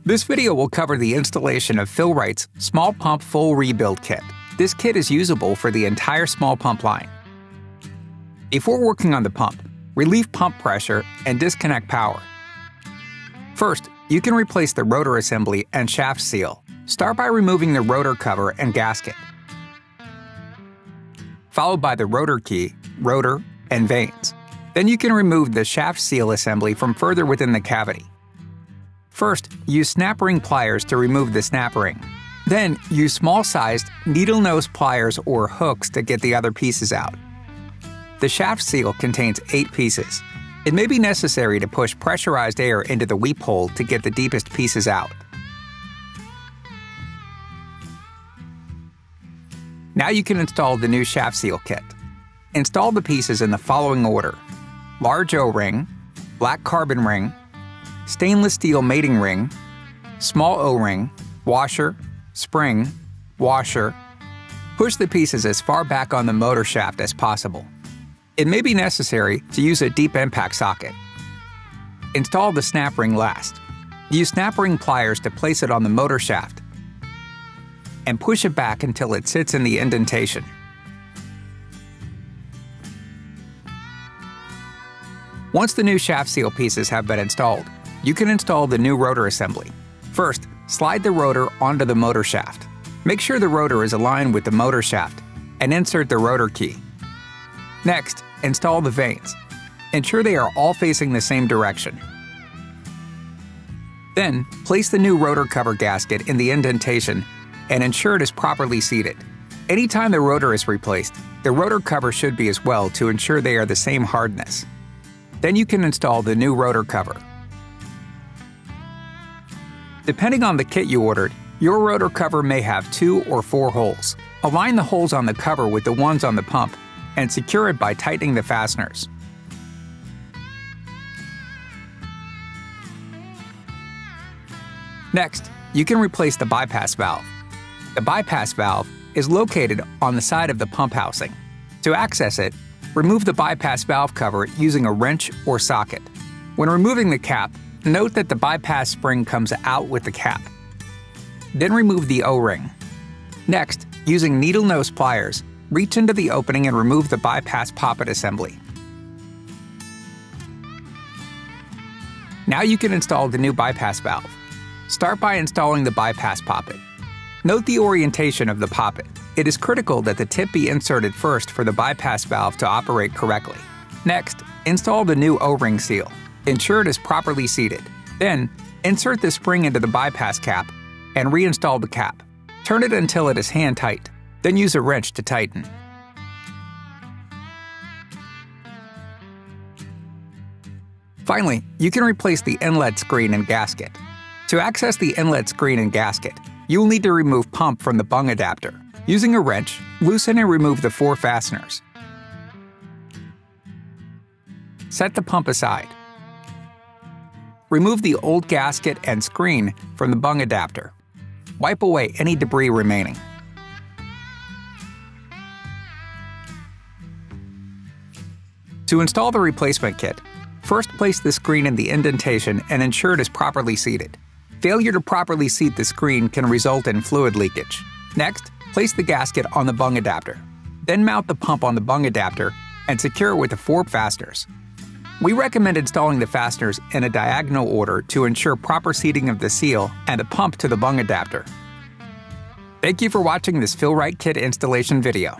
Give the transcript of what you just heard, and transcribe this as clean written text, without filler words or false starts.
This video will cover the installation of Fill-Rite's Small Pump Full Rebuild Kit. This kit is usable for the entire small pump line. Before working on the pump, relieve pump pressure and disconnect power. First, you can replace the rotor assembly and shaft seal. Start by removing the rotor cover and gasket, followed by the rotor key, rotor, and vanes. Then you can remove the shaft seal assembly from further within the cavity. First, use snap ring pliers to remove the snap ring. Then, use small-sized needle-nose pliers or hooks to get the other pieces out. The shaft seal contains 8 pieces. It may be necessary to push pressurized air into the weep hole to get the deepest pieces out. Now you can install the new shaft seal kit. Install the pieces in the following order: large O-ring, black carbon ring, stainless steel mating ring, small O-ring, washer, spring, washer. Push the pieces as far back on the motor shaft as possible. It may be necessary to use a deep impact socket. Install the snap ring last. Use snap ring pliers to place it on the motor shaft and push it back until it sits in the indentation. Once the new shaft seal pieces have been installed, you can install the new rotor assembly. First, slide the rotor onto the motor shaft. Make sure the rotor is aligned with the motor shaft and insert the rotor key. Next, install the vanes. Ensure they are all facing the same direction. Then, place the new rotor cover gasket in the indentation and ensure it is properly seated. Anytime the rotor is replaced, the rotor cover should be as well to ensure they are the same hardness. Then you can install the new rotor cover. Depending on the kit you ordered, your rotor cover may have 2 or 4 holes. Align the holes on the cover with the ones on the pump and secure it by tightening the fasteners. Next, you can replace the bypass valve. The bypass valve is located on the side of the pump housing. To access it, remove the bypass valve cover using a wrench or socket. When removing the cap, note that the bypass spring comes out with the cap. Then remove the O-ring. Next, using needle nose pliers, reach into the opening and remove the bypass poppet assembly. Now you can install the new bypass valve. Start by installing the bypass poppet. Note the orientation of the poppet. It is critical that the tip be inserted first for the bypass valve to operate correctly. Next, install the new O-ring seal. Ensure it is properly seated. Then, insert the spring into the bypass cap and reinstall the cap. Turn it until it is hand tight. Then use a wrench to tighten. Finally, you can replace the inlet screen and gasket. To access the inlet screen and gasket, you will need to remove pump from the bung adapter. Using a wrench, loosen and remove the 4 fasteners. Set the pump aside. Remove the old gasket and screen from the bung adapter. Wipe away any debris remaining. To install the replacement kit, first place the screen in the indentation and ensure it is properly seated. Failure to properly seat the screen can result in fluid leakage. Next, place the gasket on the bung adapter. Then mount the pump on the bung adapter and secure it with the 4 fasteners. We recommend installing the fasteners in a diagonal order to ensure proper seating of the seal and the pump to the bung adapter. Thank you for watching this Fill-Rite kit installation video.